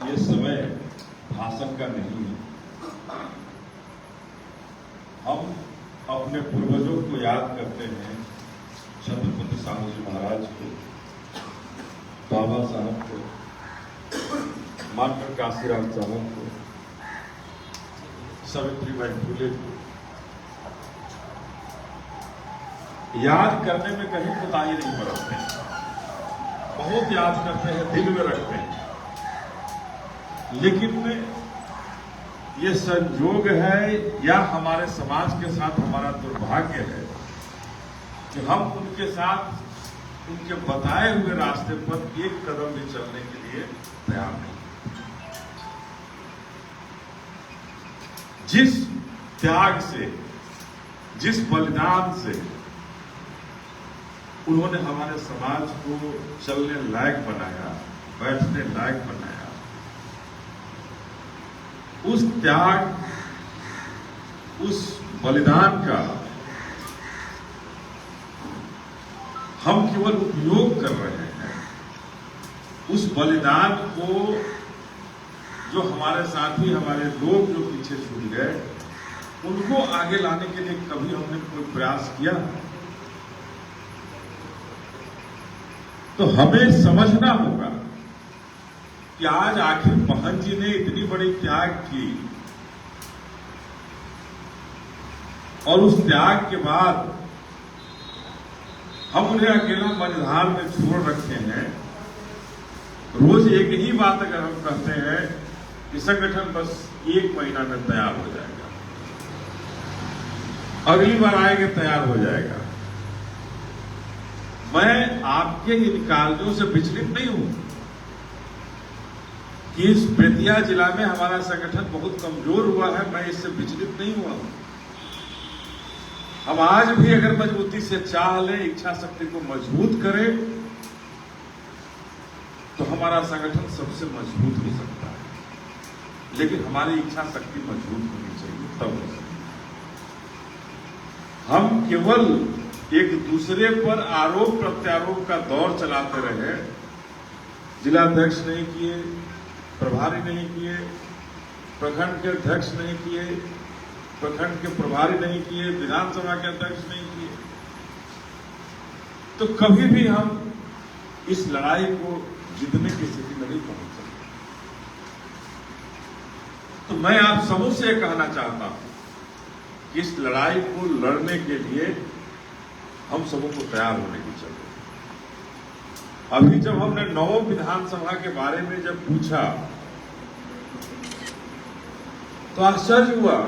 ये समय भाषण का नहीं है। हम अपने पूर्वजों को याद करते हैं, छत्रपति साहू महाराज को, बाबा साहब को, मानकर काशीराम साहब को, सावित्रीबाई फुले को। याद करने में कहीं कोताही नहीं बरतते, बहुत याद करते हैं, दिल में रखते हैं। लेकिन ये संयोग है या हमारे समाज के साथ हमारा दुर्भाग्य है कि हम उनके साथ उनके बताए हुए रास्ते पर एक कदम भी चलने के लिए तैयार नहीं। जिस त्याग से, जिस बलिदान से उन्होंने हमारे समाज को चलने लायक बनाया, बैठने लायक बनाया, उस त्याग, उस बलिदान का हम केवल उपयोग कर रहे हैं। उस बलिदान को जो हमारे साथी, हमारे लोग जो पीछे छूट गए, उनको आगे लाने के लिए कभी हमने कोई प्रयास किया? तो हमें समझना होगा कि आज आखिर महंत जी ने इतनी बड़ी त्याग की और उस त्याग के बाद हम उन्हें अकेला मझधार में छोड़ रखे हैं। रोज एक ही बात अगर हम कहते हैं कि संगठन बस 1 महीना में तैयार हो जाएगा, अगली बार आएंगे तैयार हो जाएगा। मैं आपके इन कार्यों से विचलित नहीं हूं कि इस बेतिया जिला में हमारा संगठन बहुत कमजोर हुआ है, मैं इससे विचलित नहीं हुआ हूं। हम आज भी अगर मजबूती से चाह लें, इच्छा शक्ति को मजबूत करें, तो हमारा संगठन सबसे मजबूत हो सकता है। लेकिन हमारी इच्छा शक्ति मजबूत होनी चाहिए, तब हो सकता है। हम केवल एक दूसरे पर आरोप प्रत्यारोप का दौर चलाते रहे, जिलाध्यक्ष नहीं किए, प्रभारी नहीं किए, प्रखंड के अध्यक्ष नहीं किए, प्रखंड के प्रभारी नहीं किए, विधानसभा के अध्यक्ष नहीं किए, तो कभी भी हम इस लड़ाई को जीतने की स्थिति में नहीं पहुंच सकते। तो मैं आप सबों से कहना चाहता हूं कि इस लड़ाई को लड़ने के लिए हम सबों को तैयार होने की जरूरत है। अभी जब हमने 9 विधानसभा के बारे में जब पूछा तो आश्चर्य हुआ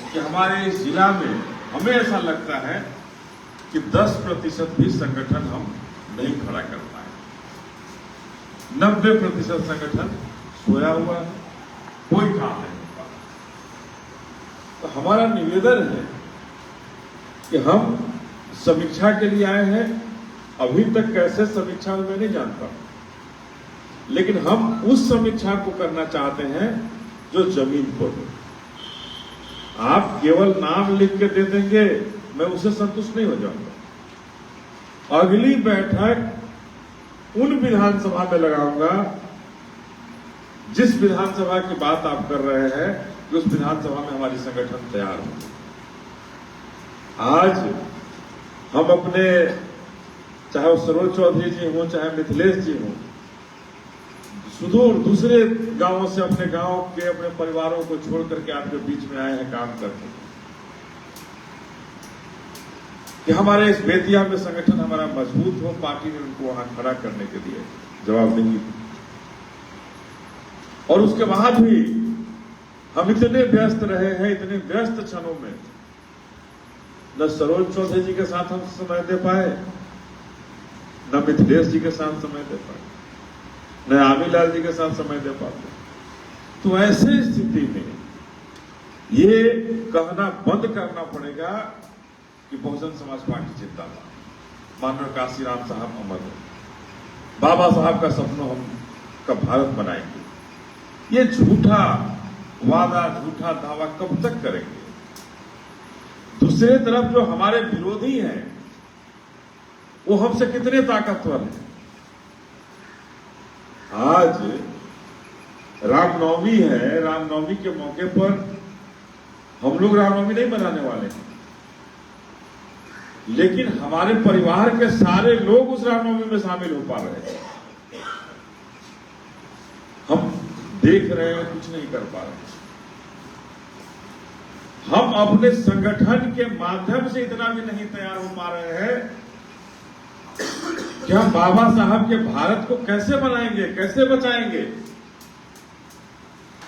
कि हमारे इस जिला में हमें ऐसा लगता है कि 10% भी संगठन हम नहीं खड़ा कर पाए। 90% संगठन सोया हुआ है, कोई काम नहीं हो पा। तो हमारा निवेदन है कि हम समीक्षा के लिए आए हैं। अभी तक कैसे समीक्षा हुई मैं नहीं जानता, लेकिन हम उस समीक्षा को करना चाहते हैं जो जमीन पर हो। आप केवल नाम लिख के दे देंगे, मैं उससे संतुष्ट नहीं हो जाऊंगा। अगली बैठक उन विधानसभा में लगाऊंगा जिस विधानसभा की बात आप कर रहे हैं कि उस विधानसभा में हमारी संगठन तैयार हो। आज हम अपने, चाहे वो सरोज चौधरी जी हो, चाहे मिथिलेश जी हो, सुदूर दूसरे गांवों से अपने गांव के, अपने परिवारों को छोड़ करके आपके बीच में आए हैं काम करते हैं कि हमारे इस बेतिया में संगठन हमारा मजबूत हो। पार्टी ने उनको वहां खड़ा करने के लिए जवाबदेही दी और उसके बाद भी हम इतने व्यस्त रहे हैं, इतने व्यस्त क्षणों में न सरोज चौधरी जी के साथ हम समय दे पाए, न मिथिलेश जी के साथ समय दे पाए, न आमीलाल जी के साथ समय दे पाते। तो ऐसे स्थिति में ये कहना बंद करना पड़ेगा कि बहुजन समाज पार्टी जिंदाबाद, माननीय काशीराम साहब अमर है, बाबा साहब का सपनों हम का भारत बनाएंगे। ये झूठा वादा, झूठा दावा कब तक करेंगे? दूसरी तरफ जो हमारे विरोधी हैं वो हमसे कितने ताकतवर हैं। आज रामनवमी है, रामनवमी के मौके पर हम लोग रामनवमी नहीं मनाने वाले हैं, लेकिन हमारे परिवार के सारे लोग उस रामनवमी में शामिल हो पा रहे हैं। हम देख रहे हैं, कुछ नहीं कर पा रहे। हम अपने संगठन के माध्यम से इतना भी नहीं तैयार हो पा रहे हैं कि हम बाबा साहब के भारत को कैसे बनाएंगे, कैसे बचाएंगे।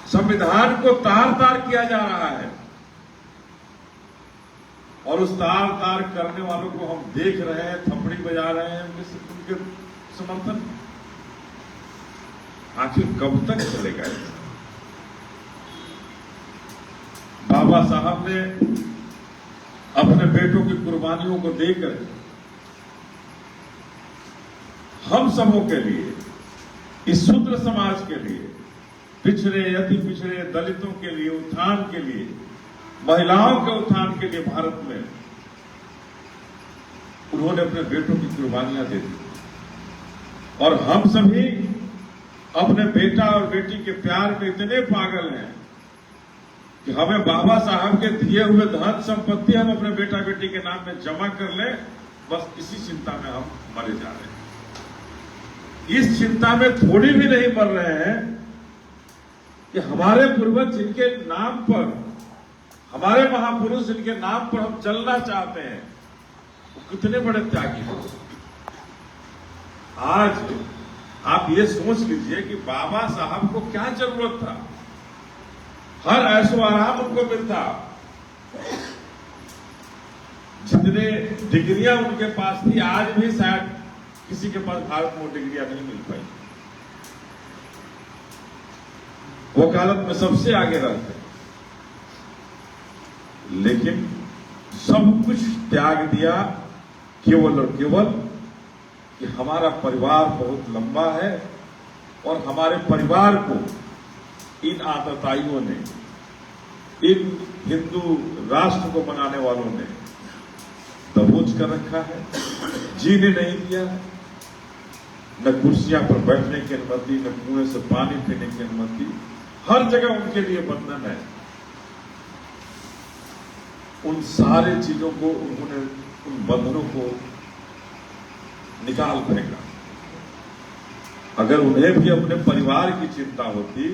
संविधान को तार तार किया जा रहा है और उस तार तार करने वालों को हम देख रहे हैं, थपड़ी बजा रहे हैं उनके समर्थन। आखिर कब तक चलेगा? बाबा साहब ने अपने बेटों की कुर्बानियों को देकर हम सबों के लिए, इस शूद्र समाज के लिए, पिछड़े अति पिछड़े दलितों के लिए उत्थान के लिए, महिलाओं के उत्थान के लिए भारत में उन्होंने अपने बेटों की कुर्बानियां दे दी। और हम सभी अपने बेटा और बेटी के प्यार में इतने पागल हैं कि हमें बाबा साहब के दिए हुए धन संपत्ति हम अपने बेटा बेटी के नाम में जमा कर लें, बस इसी चिंता में हम मरे जा रहे हैं। इस चिंता में थोड़ी भी नहीं मर रहे हैं कि हमारे पूर्वज जिनके नाम पर, हमारे महापुरुष जिनके नाम पर हम चलना चाहते हैं, वो कितने बड़े त्यागी हैं। आज आप ये सोच लीजिए कि बाबा साहब को क्या जरूरत था, हर ऐशो आराम उनको मिलता, जितने डिग्रियां उनके पास थी, आज भी शायद किसी के पास भारत में वो डिग्रियां नहीं मिल पाई। वकालत में सबसे आगे रहते, लेकिन सब कुछ त्याग दिया केवल और केवल कि हमारा परिवार बहुत लंबा है और हमारे परिवार को इन आतताइयों ने, इन हिंदू राष्ट्र को बनाने वालों ने दबोच कर रखा है, जीने नहीं दिया है। न कुर्सियां पर बैठने की अनुमति, न कुएं से पानी पीने की अनुमति, हर जगह उनके लिए बंधन है। उन सारे चीजों को उन्होंने, उन बंधनों को निकाल फेंका। अगर उन्हें भी अपने परिवार की चिंता होती,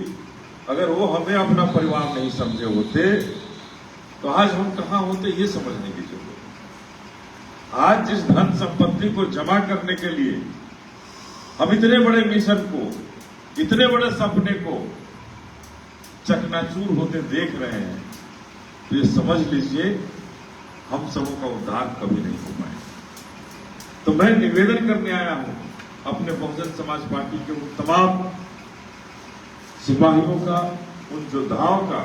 अगर वो हमें अपना परिवार नहीं समझे होते, तो आज हम कहां होते, ये समझने की जरूरत है। आज जिस धन संपत्ति को जमा करने के लिए हम इतने बड़े मिशन को, इतने बड़े सपने को चकनाचूर होते देख रहे हैं, तो ये समझ लीजिए हम सबों का उद्धार कभी नहीं हो पाएगा। तो मैं निवेदन करने आया हूं अपने बहुजन समाज पार्टी के उन तमाम सिपाहियों का, उन योद्धाओं का,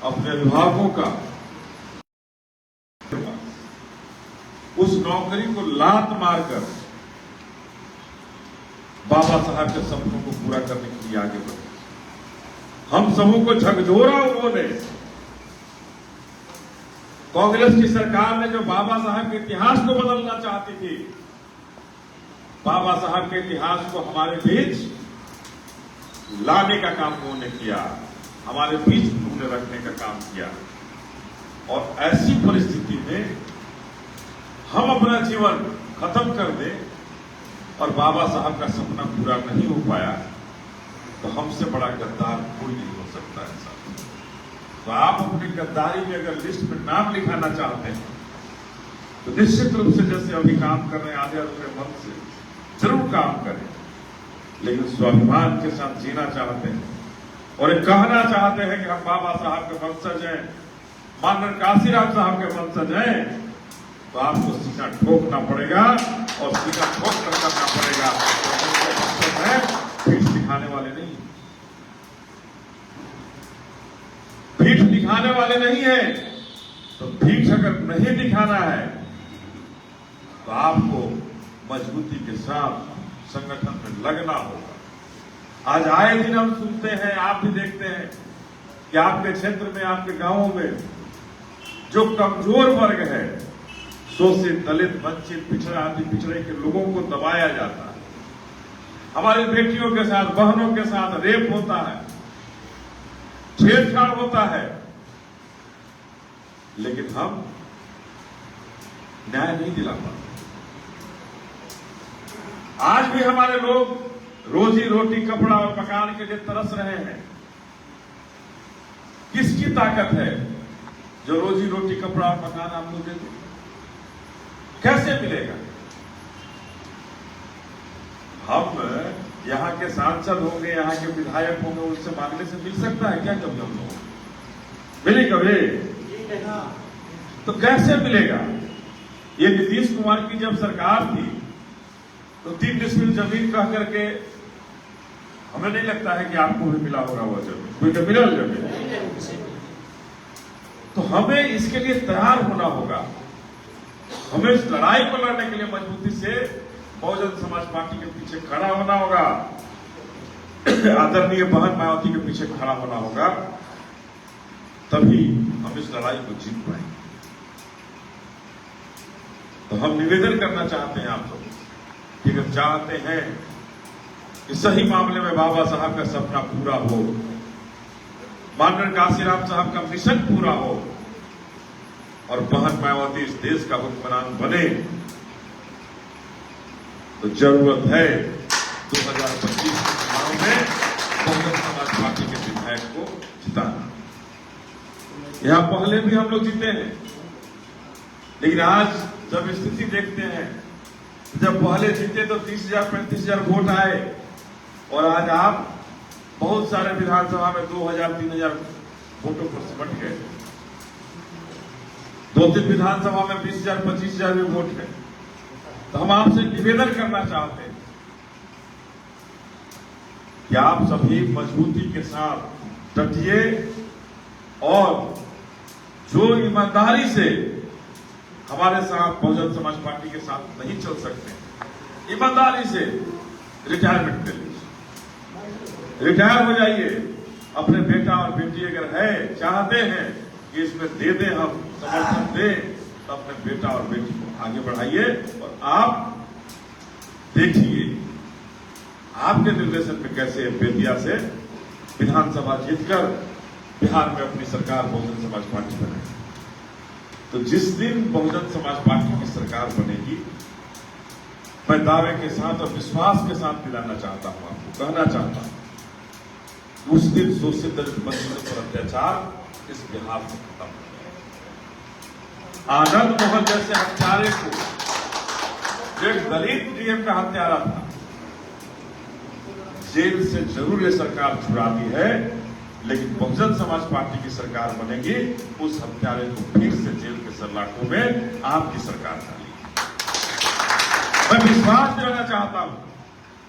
अपने अभिभावकों का, उस नौकरी को लात मारकर बाबा साहब के सपनों को पूरा करने के लिए आगे बढ़े। हम सबों को झकझोरा उन्होंने। कांग्रेस की सरकार ने जो बाबा साहब के इतिहास को बदलना चाहती थी, बाबा साहब के इतिहास को हमारे बीच लाने का काम उन्होंने किया, हमारे बीच उन्होंने रखने का काम किया। और ऐसी परिस्थिति में हम अपना जीवन खत्म कर दें और बाबा साहब का सपना पूरा नहीं हो पाया, तो हमसे बड़ा गद्दार कोई नहीं हो सकता है साहब। तो आप अपनी गद्दारी में अगर लिस्ट में नाम लिखाना चाहते हैं, तो निश्चित रूप से जैसे अभी काम कर रहे हैं आधे अधूरे मन से जरूर काम करें, लेकिन स्वाभिमान के साथ जीना चाहते हैं और एक कहना चाहते हैं कि हम बाबा साहब के वंशज हैं, माननीय काशीराम साहब के वंशज हैं, तो आपको सीना ठोकना पड़ेगा और सीना ठोक कर करना पड़ेगा। पीठ दिखाने वाले नहीं, पीठ दिखाने वाले नहीं है। तो पीठ अगर नहीं दिखाना है तो आपको मजबूती के साथ संगठन में लगना होगा। आज आए दिन हम सुनते हैं, आप भी देखते हैं कि आपके क्षेत्र में, आपके गांवों में जो कमजोर वर्ग है, शोषित, दलित, वंचित, पिछड़ा, अति पिछड़े के लोगों को दबाया जाता है। हमारी बेटियों के साथ, बहनों के साथ रेप होता है, छेड़छाड़ होता है, लेकिन हम न्याय नहीं दिला पाते। आज भी हमारे लोग रोजी रोटी, कपड़ा और मकान के लिए तरस रहे हैं। किसकी ताकत है जो रोजी रोटी, कपड़ा और मकान आपको दे दे? कैसे मिलेगा? हम यहां के सांसद होंगे, यहां के विधायक होंगे, उनसे मांगने से मिल सकता है क्या? कभी हम लोग मिले कभी? तो कैसे मिलेगा? ये नीतीश कुमार की जब सरकार थी तो 3 डिसमिल जमीन कह करके, हमें नहीं लगता है कि आपको भी मिला होगा वो जमीन, कोई तो मिला जमीन। तो हमें इसके लिए तैयार होना होगा, हमें इस लड़ाई को लड़ने के लिए मजबूती से बहुजन समाज पार्टी के पीछे खड़ा होना होगा, आदरणीय बहन मायावती के पीछे खड़ा होना होगा, तभी हम इस लड़ाई को जीत पाएंगे। तो हम निवेदन करना चाहते हैं आप लोग कि अगर चाहते हैं कि सही मामले में बाबा साहब का सपना पूरा हो, माननीय काशीराम साहब का मिशन पूरा हो और बहन मायावती इस देश का हुक्मरान बने, तो जरूरत है 2025 के चुनाव में बहुजन समाज पार्टी के विधायक को जिताना। यहां पहले भी हम लोग जीते हैं, लेकिन आज जब स्थिति देखते हैं, जब पहले जीते तो 30,000 35,000 वोट आए और आज आप बहुत सारे विधानसभा में 2,000-3,000 वोटों पर सिमट गए। 2-3 विधानसभा में 20,000 25,000 भी वोट है। तो हम आपसे निवेदन करना चाहते हैं कि आप सभी मजबूती के साथ डटिए और जो ईमानदारी से हमारे साथ बहुजन समाज पार्टी के साथ नहीं चल सकते, ईमानदारी से रिटायरमेंट ले लीजिए, रिटायर हो जाइए। अपने बेटा और बेटी अगर है, चाहते हैं कि इसमें दे दें, हम समर्थन दें, तो अपने बेटा और बेटी को आगे बढ़ाइए और आप देखिए आपके निर्देशन में कैसे बेतिया से विधानसभा जीतकर बिहार में अपनी सरकार बहुजन समाज पार्टी बनाएगी। तो जिस दिन बहुजन समाज पार्टी की सरकार बनेगी, मैं दावे के साथ और विश्वास के साथ दिलाना चाहता हूं, आपको कहना चाहता हूं, उस दिन शोषित दलित बंधुओं पर अत्याचार इस बिहार से खत्म हो गया। आनंद मोहन जैसे हत्यारे को, जो एक दलित डीएम का हत्यारा था, जेल से जरूर ये सरकार छुड़ाती है, लेकिन बहुजन समाज पार्टी की सरकार बनेगी, उस हत्यारे को फिर से जेल के सलाखों में आपकी सरकार डालेगी। मैं विश्वास दिलाना चाहता हूं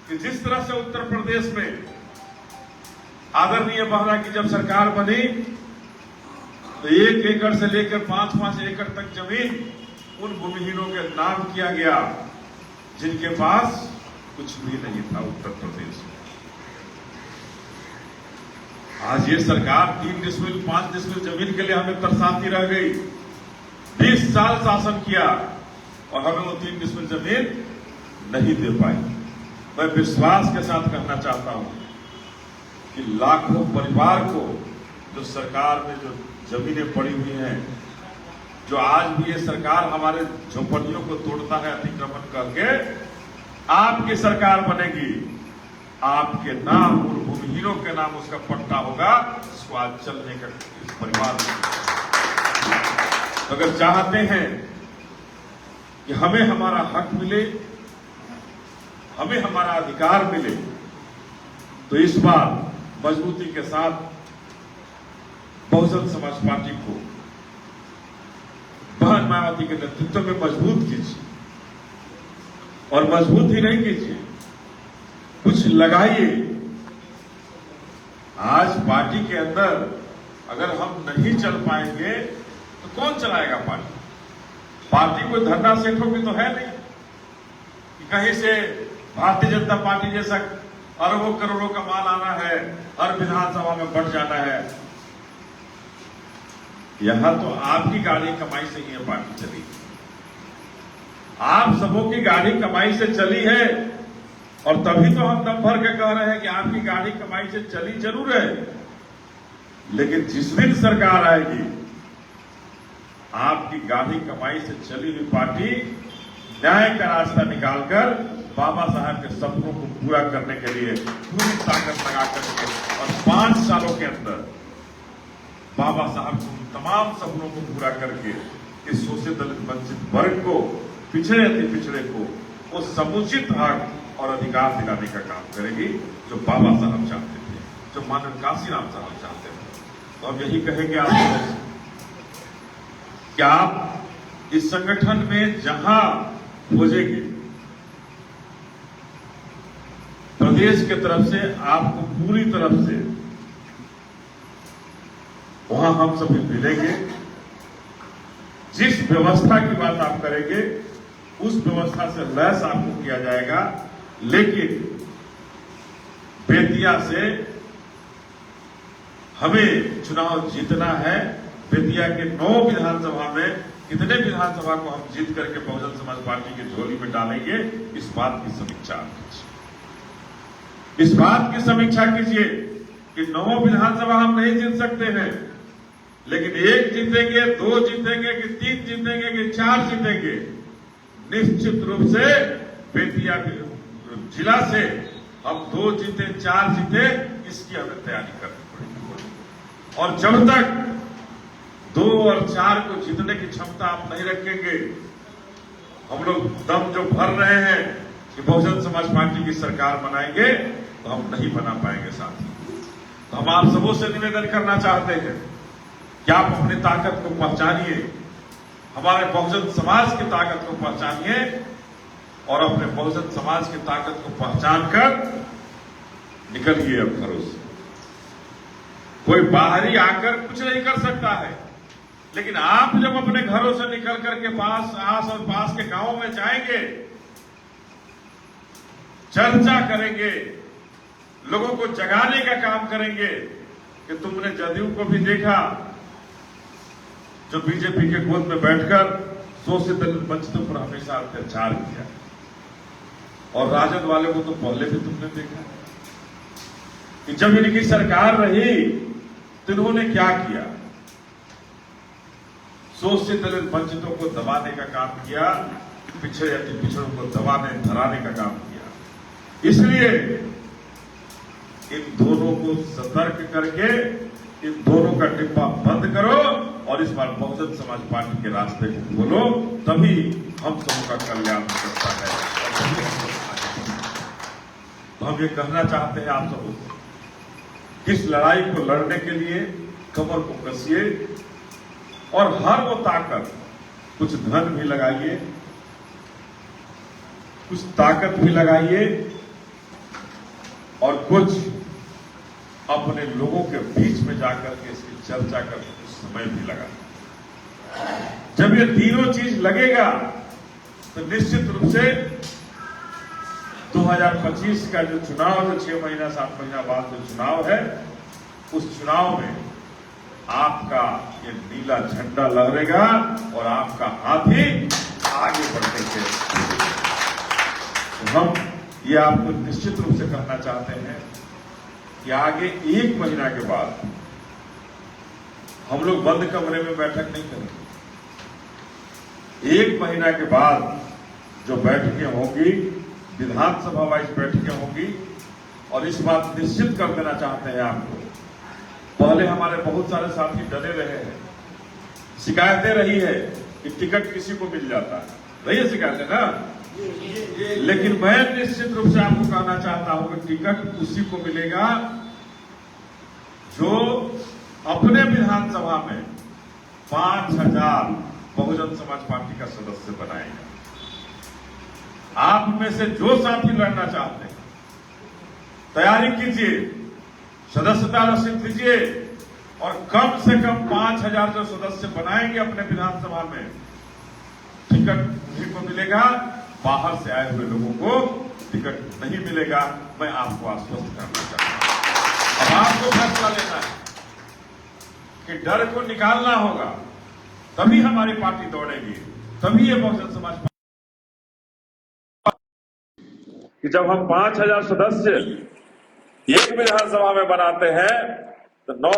कि जिस तरह से उत्तर प्रदेश में आदरणीय बहरा की जब सरकार बनी तो 1 एकड़ से लेकर 5-5 एकड़ तक जमीन उन भूमिहीनों के नाम किया गया जिनके पास कुछ भी नहीं था उत्तर प्रदेश में। आज ये सरकार 3 डिसमिल 5 डिसमिल जमीन के लिए हमें तरसाती रह गई। 20 साल शासन किया और हमें वो 3 डिसमिल जमीन नहीं दे पाई। मैं विश्वास के साथ कहना चाहता हूं कि लाखों परिवार को जो सरकार में जो जमीनें पड़ी हुई हैं, जो आज भी ये सरकार हमारे झोपड़ियों को तोड़ता है अतिक्रमण करके, आपकी सरकार बनेगी, आपके नाम और भूमिहीनों के नाम उसका पट्टा होगा, इसको आज चलने का इस परिवार में। अगर चाहते हैं कि हमें हमारा हक मिले, हमें हमारा अधिकार मिले, तो इस बार मजबूती के साथ बहुजन समाज पार्टी को बहन मायावती के नेतृत्व में मजबूत कीजिए और मजबूत ही नहीं कीजिए, कुछ लगाइए। आज पार्टी के अंदर अगर हम नहीं चल पाएंगे तो कौन चलाएगा पार्टी? पार्टी कोई धरना सेठों की तो है नहीं कि कहीं से भारतीय जनता पार्टी जैसा अरबों करोड़ों का माल आना है, हर विधानसभा में बढ़ जाना है। यहां तो आपकी गाड़ी कमाई से ही है पार्टी चली, आप सबों की गाड़ी कमाई से चली है। और तभी तो हम दम भर के कह रहे हैं कि आपकी गाड़ी कमाई से चली जरूर है, लेकिन जिस दिन सरकार आएगी आपकी गाड़ी कमाई से चली हुई पार्टी न्याय का रास्ता निकालकर बाबा साहब के सपनों को पूरा करने के लिए पूरी ताकत लगा करके और 5 सालों के अंदर बाबा साहब के तमाम सपनों को पूरा करके इस शोषित दलित वंचित वर्ग को, पिछड़े अति पिछड़े को वो समुचित हक और अधिकार दिलाने का काम करेगी जो बाबा साहब चाहते थे, जो मानव काशीराम साहब चाहते थे। तो हम यही कहेंगे आपसे कि आप इस संगठन में जहां खोजेंगे प्रदेश की तरफ से आपको पूरी तरफ से वहां हम सभी मिलेंगे। जिस व्यवस्था की बात आप करेंगे उस व्यवस्था से लैस आपको किया जाएगा, लेकिन बेतिया से हमें चुनाव जीतना है। बेतिया के 9 विधानसभा में कितने विधानसभा को हम जीत करके बहुजन समाज पार्टी की झोली में डालेंगे, इस बात की समीक्षा कीजिए। इस बात की समीक्षा कीजिए कि 9 विधानसभा हम नहीं जीत सकते हैं, लेकिन 1 जीतेंगे, 2 जीतेंगे कि 3 जीतेंगे कि 4 जीतेंगे, निश्चित रूप से बेतिया जिला से हम 2 जीते 4 जीते, इसकी हमें तैयारी करनी पड़ेगी। और जब तक 2 और 4 को जीतने की क्षमता आप नहीं रखेंगे, हम लोग दम जो भर रहे हैं कि बहुजन समाज पार्टी की सरकार बनाएंगे, तो हम नहीं बना पाएंगे साथी। तो हम आप सबों से निवेदन करना चाहते हैं कि आप अपनी ताकत को पहचानिए, हमारे बहुजन समाज की ताकत को पहचानिए और अपने बहुजन समाज की ताकत को पहचान कर निकलिए अब घरों से। कोई बाहरी आकर कुछ नहीं कर सकता है, लेकिन आप जब अपने घरों से निकल करके आस और पास के गांवों में जाएंगे, चर्चा करेंगे, लोगों को जगाने का काम करेंगे कि तुमने जदयू को भी देखा जो बीजेपी के गोद में बैठकर शोषित दलित वंचितों पर हमेशा अत्याचार किया, और राजद वाले को तो पहले भी तुमने देखा कि जब इनकी सरकार रही तो इन्होंने क्या किया, शोषित दलित वंचितों को दबाने का काम किया, पिछड़े अति पिछड़ों को दबाने धराने का काम किया। इसलिए इन दोनों को सतर्क करके इन दोनों का डिब्बा बंद करो और इस बार बहुजन समाज पार्टी के रास्ते को खोलो, तभी हम सबों का कल्याण हो सकता है। तो हम ये कहना चाहते हैं आप सबों से कि इस लड़ाई को लड़ने के लिए कमर को कसिए और हर वो ताकत, कुछ धन भी लगाइए, कुछ ताकत भी लगाइए और कुछ अपने लोगों के बीच में जाकर के इसकी चर्चा कर कुछ समय भी लगाइए। जब ये तीनों चीज लगेगा तो निश्चित रूप से 2025 का जो चुनाव, जो 6 महीना 7 महीना बाद जो चुनाव है, उस चुनाव में आपका ये नीला झंडा लहरेगा और आपका हाथी आगे बढ़ेंगे। तो हम ये आपको निश्चित रूप से कहना चाहते हैं कि आगे 1 महीना के बाद हम लोग बंद कमरे में बैठक नहीं करेंगे। 1 महीना के बाद जो बैठकें होंगी, विधानसभा वाइज बैठकें होंगी, और इस बात निश्चित कर देना चाहते हैं आपको, पहले हमारे बहुत सारे साथी डरे रहे हैं, शिकायतें रही है कि टिकट किसी को मिल जाता है, रही है शिकायतें ना, लेकिन मैं निश्चित रूप से आपको कहना चाहता हूं कि टिकट उसी को मिलेगा जो अपने विधानसभा में 5000 बहुजन समाज पार्टी का सदस्य बनाएगा। आप में से जो साथी लड़ना चाहते हैं तैयारी कीजिए, सदस्यता रसीद दीजिए और कम से कम 5000 जो सदस्य बनाएंगे अपने विधानसभा में, टिकट उन्हीं को मिलेगा, बाहर से आए हुए लोगों को टिकट नहीं मिलेगा। मैं आपको आश्वस्त करना चाहता हूं। अब आपको फैसला लेना है कि डर को निकालना होगा, तभी हमारी पार्टी दौड़ेगी, तभी ये बहुजन समाज कि जब हम 5,000 सदस्य एक विधानसभा में बनाते हैं तो 9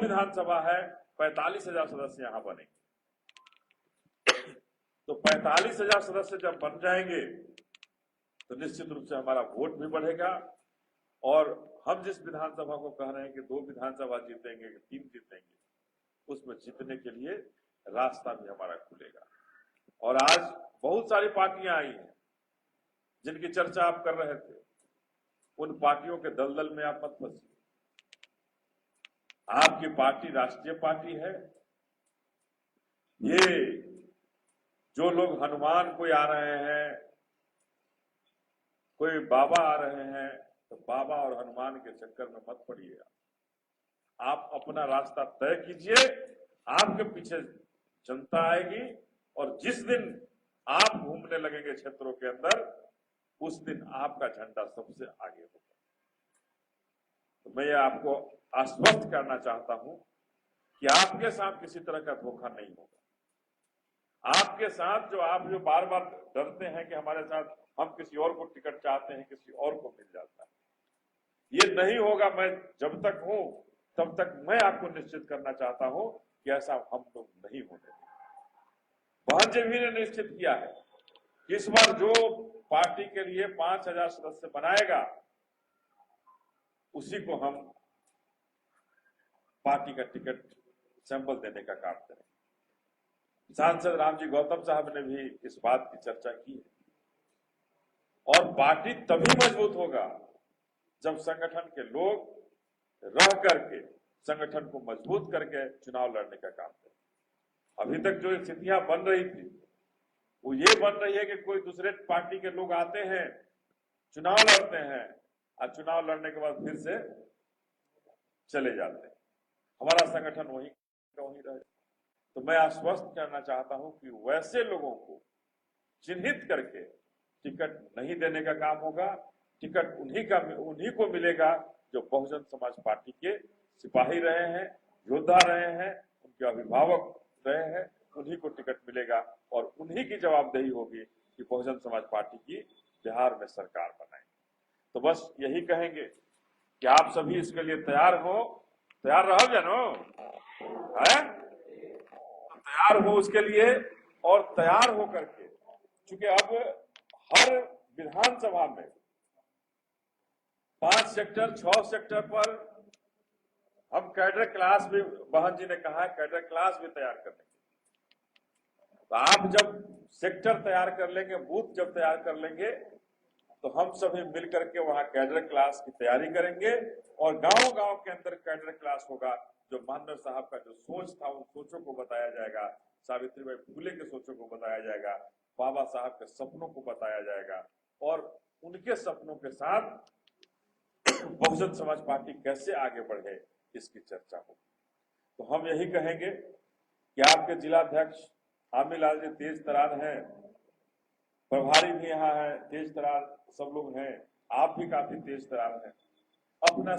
विधानसभा है, 45,000 सदस्य यहां बनेंगे। तो 45,000 सदस्य जब बन जाएंगे तो निश्चित रूप से हमारा वोट भी बढ़ेगा और हम जिस विधानसभा को कह रहे हैं कि 2 विधानसभा जीतेंगे, 3 जीतेंगे, उसमें जीतने के लिए रास्ता भी हमारा खुलेगा। और आज बहुत सारी पार्टियां आई हैं जिनकी चर्चा आप कर रहे थे, उन पार्टियों के दलदल में आप मत फंसिए। आपकी पार्टी राष्ट्रीय पार्टी है। ये जो लोग हनुमान कोई आ रहे हैं, कोई बाबा आ रहे हैं, तो बाबा और हनुमान के चक्कर में मत पड़िएगा। आप अपना रास्ता तय कीजिए, आपके पीछे जनता आएगी और जिस दिन आप घूमने लगेंगे क्षेत्रों के अंदर, उस दिन आपका झंडा सबसे आगे होगा। तो मैं आपको आश्वस्त करना चाहता हूं कि आपके साथ किसी तरह का धोखा नहीं होगा। आपके साथ जो बार बार डरते हैं कि हमारे साथ हम किसी और को टिकट चाहते हैं, किसी और को मिल जाता है, ये नहीं होगा। मैं जब तक हूं तब तक मैं आपको निश्चित करना चाहता हूं कि ऐसा हम लोग नहीं होने। बहन जी भी ने निश्चित किया है कि इस बार जो पार्टी के लिए 5,000 सदस्य बनाएगा, उसी को हम पार्टी का टिकट सैंपल देने का काम करें। सांसद रामजी गौतम साहब ने भी इस बात की चर्चा की है। और पार्टी तभी मजबूत होगा जब संगठन के लोग रह करके संगठन को मजबूत करके चुनाव लड़ने का काम करें। अभी तक जो स्थितियां बन रही थी वो ये बन रही है कि कोई दूसरे पार्टी के लोग आते हैं, चुनाव लड़ते हैं और चुनाव लड़ने के बाद फिर से चले जाते हैं। हमारा संगठन वहीं का वहीं रहे। तो मैं आश्वस्त करना चाहता हूं कि वैसे लोगों को चिन्हित करके टिकट नहीं देने का काम होगा। टिकट उन्हीं को मिलेगा जो बहुजन समाज पार्टी के सिपाही रहे हैं, योद्धा रहे हैं, उनके अभिभावक रहे हैं, उन्हीं को टिकट मिलेगा और उन्हीं की जवाबदेही होगी कि बहुजन समाज पार्टी की बिहार में सरकार बनाए। तो बस यही कहेंगे कि आप सभी इसके लिए तैयार रहो जानो है, तैयार हो उसके लिए। और तैयार हो करके, क्योंकि अब हर विधानसभा में 5 सेक्टर 6 सेक्टर पर हम कैडर क्लास भी, बहन जी ने कहा है कैडर क्लास भी तैयार करने। तो आप जब सेक्टर तैयार कर लेंगे, बूथ जब तैयार कर लेंगे, तो हम सभी मिलकर के वहां कैडर क्लास की तैयारी करेंगे और गांव-गांव के अंदर कैडर क्लास होगा। जो मानव साहब का जो सोच था, उन सोचों को बताया जाएगा, सावित्रीबाई फुले के सोचों को बताया जाएगा, बाबा साहब के सपनों को बताया जाएगा और उनके सपनों के साथ बहुजन समाज पार्टी कैसे आगे बढ़े इसकी चर्चा होगी। तो हम यही कहेंगे कि आपके जिलाध्यक्ष आमिलाल जी तेज तरार हैं, प्रभारी भी यहाँ है, तेज तरार सब लोग हैं, आप भी काफी तेज तरार हैं। अपना